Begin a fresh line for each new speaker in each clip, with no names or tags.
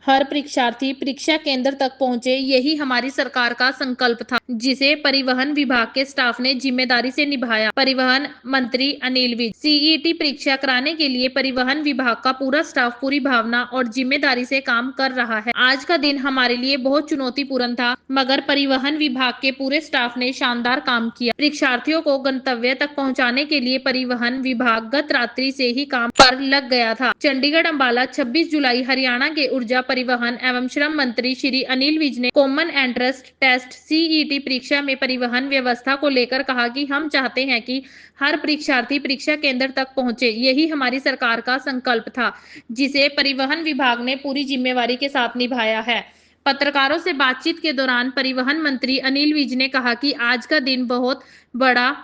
हर परीक्षार्थी परीक्षा केंद्र तक पहुंचे, यही हमारी सरकार का संकल्प था, जिसे परिवहन विभाग के स्टाफ ने जिम्मेदारी से निभाया। परिवहन मंत्री अनिल विज। सीईटी परीक्षा कराने के लिए परिवहन विभाग का पूरा स्टाफ पूरी भावना और जिम्मेदारी से काम कर रहा है। आज का दिन हमारे लिए बहुत चुनौतीपूर्ण था, मगर परिवहन विभाग के पूरे स्टाफ ने शानदार काम किया। परीक्षार्थियों को गंतव्य तक पहुँचाने के लिए परिवहन विभाग गत रात्रि से ही काम पर लग गया था। चंडीगढ़ अंबाला 26 जुलाई। हरियाणा के ऊर्जा परिवहन एवं श्रम मंत्री श्री अनिल विज ने कॉमन एंट्रेंस टेस्ट सीईटी परीक्षा में परिवहन व्यवस्था को लेकर कहा कि हम चाहते हैं कि हर परीक्षार्थी परीक्षा केंद्र तक पहुंचे, यही हमारी सरकार का संकल्प था, जिसे परिवहन विभाग ने पूरी जिम्मेवारी के साथ निभाया है। पत्रकारों से बातचीत के दौरान परिवहन मंत्री अनिल विज ने कहा कि आज का दिन बहुत बड़ा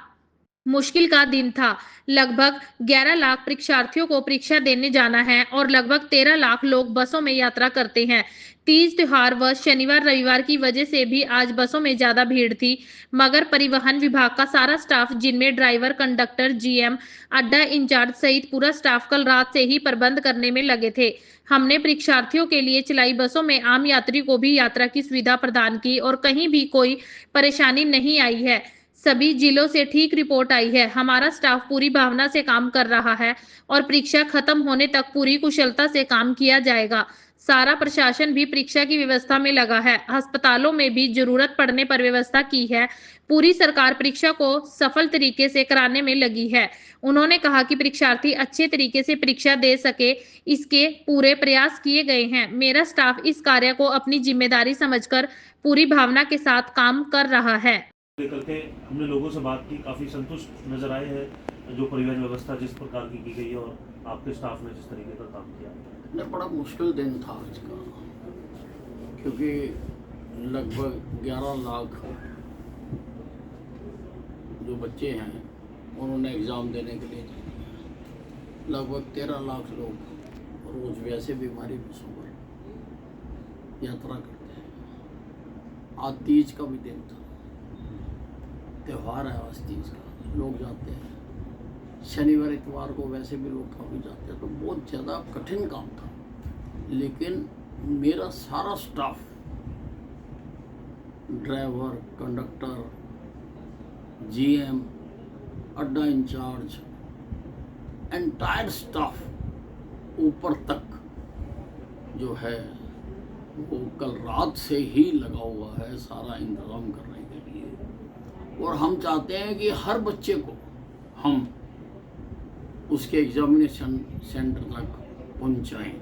मुश्किल का दिन था। लगभग 11 लाख परीक्षार्थियों को परीक्षा देने जाना है और लगभग 13 लाख लोग बसों में यात्रा करते हैं। तीज त्योहार व शनिवार रविवार की वजह से भी आज बसों में ज्यादा भीड़ थी, मगर परिवहन विभाग का सारा स्टाफ, जिनमें ड्राइवर, कंडक्टर, जीएम, अड्डा इंचार्ज सहित पूरा स्टाफ कल रात से ही प्रबंध करने में लगे थे। हमने परीक्षार्थियों के लिए चलाई बसों में आम यात्री को भी यात्रा की सुविधा प्रदान की और कहीं भी कोई परेशानी नहीं आई है। सभी जिलों से ठीक रिपोर्ट आई है। हमारा स्टाफ पूरी भावना से काम कर रहा है और परीक्षा खत्म होने तक पूरी कुशलता से काम किया जाएगा। सारा प्रशासन भी परीक्षा की व्यवस्था में लगा है। अस्पतालों में भी जरूरत पड़ने पर व्यवस्था की है। पूरी सरकार परीक्षा को सफल तरीके से कराने में लगी है। उन्होंने कहा कि परीक्षार्थी अच्छे तरीके से परीक्षा दे सके, इसके पूरे प्रयास किए गए हैं। मेरा स्टाफ इस कार्य को अपनी जिम्मेदारी समझकर पूरी भावना के साथ काम कर रहा है।
लेकर के हमने लोगों से बात की, काफ़ी संतुष्ट नजर आए हैं जो परिवहन व्यवस्था जिस प्रकार की गई है और आपके स्टाफ ने जिस तरीके का काम किया।
ने बड़ा मुश्किल दिन था आज का, क्योंकि लगभग 11 लाख जो बच्चे हैं उन्होंने एग्ज़ाम देने के लिए लगभग 13 लाख लोग रोज़ वैसे भी हमारी बसों पर यात्रा करते हैं। आज तीज का भी दिन था, त्यौहार है आज तीज का, लोग जाते हैं। शनिवार इतवार को वैसे भी लोग काफ़ी जाते हैं, तो बहुत ज़्यादा कठिन काम था। लेकिन मेरा सारा स्टाफ, ड्राइवर, कंडक्टर, जीएम, अड्डा इंचार्ज, एंटायर स्टाफ ऊपर तक जो है वो कल रात से ही लगा हुआ है सारा इंतज़ाम करने के लिए। और हम चाहते हैं कि हर बच्चे को हम उसके एग्जामिनेशन सेंटर तक पहुंचाएं,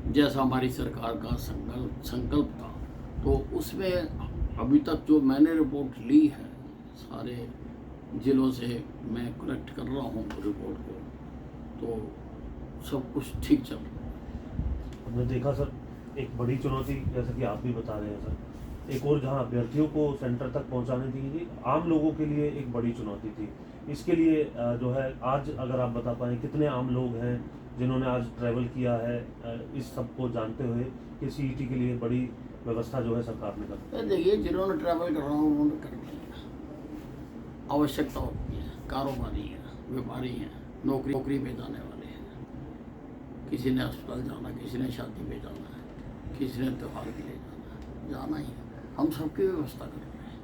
जैसा हमारी सरकार का संकल्प था। तो उसमें अभी तक जो मैंने रिपोर्ट ली है सारे ज़िलों से, मैं कलेक्ट कर रहा हूँ रिपोर्ट को, तो सब कुछ ठीक चल रहा है।
हमने देखा सर, एक बड़ी चुनौती जैसा कि आप भी बता रहे हैं सर, एक और जहां अभ्यर्थियों को सेंटर तक पहुंचाने की आम लोगों के लिए एक बड़ी चुनौती थी। इसके लिए जो है आज अगर आप बता पाएँ कितने आम लोग हैं जिन्होंने आज ट्रैवल किया है, इस सब को जानते हुए कि सीईटी के लिए बड़ी व्यवस्था जो है सरकार ने कर।
देखिए, जिन्होंने ट्रैवल करना हो उन्होंने करना है, आवश्यकता होती है। कारोबारी हैं, व्यापारी हैं, नौकरी पे जाने वाले हैं, किसी ने अस्पताल जाना, किसी ने शादी पे जाना है, किसी ने त्यौहार के लिए जाना ही है। हम सबकी व्यवस्था कर रहे हैं।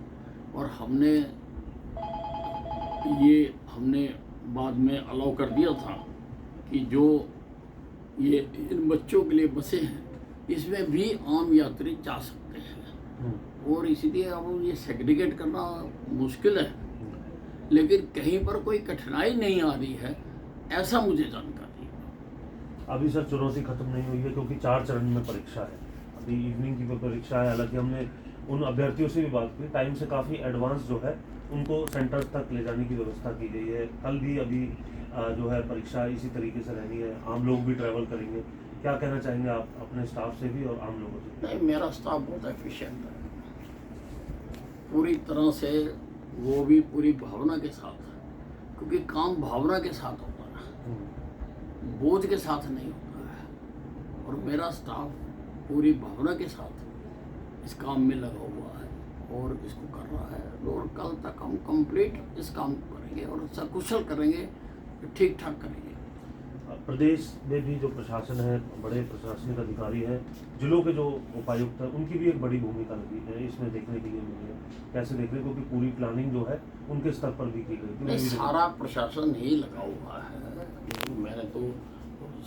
और हमने बाद में अलाउ कर दिया था कि जो ये इन बच्चों के लिए बसें हैं इसमें भी आम यात्री जा सकते हैं। और इसीलिए अब ये सेग्रीगेट करना मुश्किल है, लेकिन कहीं पर कोई कठिनाई नहीं आ रही है, ऐसा मुझे जानकारी है।
अभी सर चुनौती खत्म नहीं हुई है, क्योंकि 4 चरण में परीक्षा है। अभी इवनिंग की परीक्षा है। हालांकि हमने उन अभ्यर्थियों से भी बात की, टाइम से काफ़ी एडवांस जो है उनको सेंटर तक ले जाने की व्यवस्था की गई है। कल भी अभी जो है परीक्षा इसी तरीके से रहनी है, आम लोग भी ट्रैवल करेंगे। क्या कहना चाहेंगे आप अपने स्टाफ से भी और आम लोगों से?
नहीं, मेरा स्टाफ बहुत एफिशिएंट है, पूरी तरह से, वो भी पूरी भावना के साथ, क्योंकि काम भावना के साथ होता है, बोझ के साथ नहीं होता है। और मेरा स्टाफ पूरी भावना के साथ इस काम में लगा हुआ है और इसको कर रहा है। और कल तक हम कंप्लीट इस काम को करेंगे और सकुशल करेंगे, ठीक ठाक करेंगे।
प्रदेश में भी जो प्रशासन है, बड़े प्रशासनिक अधिकारी हैं, जिलों के जो उपायुक्त हैं, उनकी भी एक बड़ी भूमिका लगी है इसमें देखने के लिए मिली है। कैसे देख रहे हैं, क्योंकि पूरी प्लानिंग जो है उनके स्तर पर भी की गई
नहीं,
थी।
सारा प्रशासन ही लगा हुआ है। मैंने तो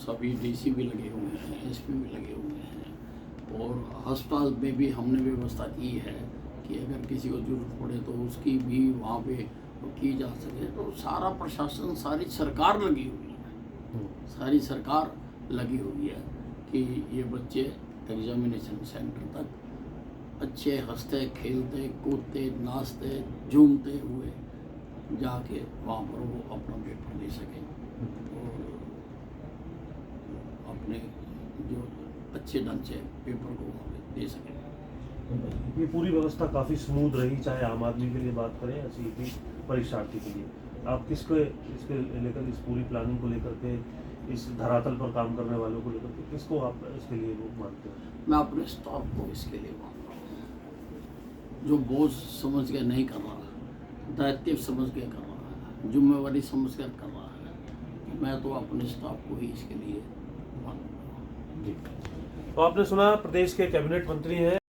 सभी डीसी भी लगे हुए हैं, एसपी भी लगे हुए हैं, और अस्पताल में भी हमने व्यवस्था की है कि अगर किसी को जरूरत पड़े तो उसकी भी वहाँ पे की जा सके। तो सारा प्रशासन, सारी सरकार लगी हुई है, सारी सरकार लगी हुई है कि ये बच्चे एग्जामिनेशन सेंटर तक अच्छे हंसते खेलते कूदते नाचते झूमते हुए जाके वहाँ पर वो अपना पेपर दे सकें और अपने जो अच्छे ढंग से पेपर को वहाँ पे दे सकें।
ये पूरी व्यवस्था काफ़ी स्मूथ रही, चाहे आम आदमी के लिए बात करें या सीईटी परीक्षार्थी के लिए। आप किसको इसके लेकर, इस पूरी प्लानिंग को लेकर के, इस धरातल पर काम करने वालों को लेकर के, किसको आप इसके लिए वो मानते हैं?
मैं अपने स्टाफ को इसके लिए मान रहा हूँ, जो बोझ समझ के नहीं कर रहा, दायित्व समझ के कर रहा है, जिम्मेवारी समझ कर कर रहा है। मैं तो अपने स्टाफ को ही इसके लिए मानूंगा।
जी, तो आपने सुना प्रदेश के कैबिनेट मंत्री हैं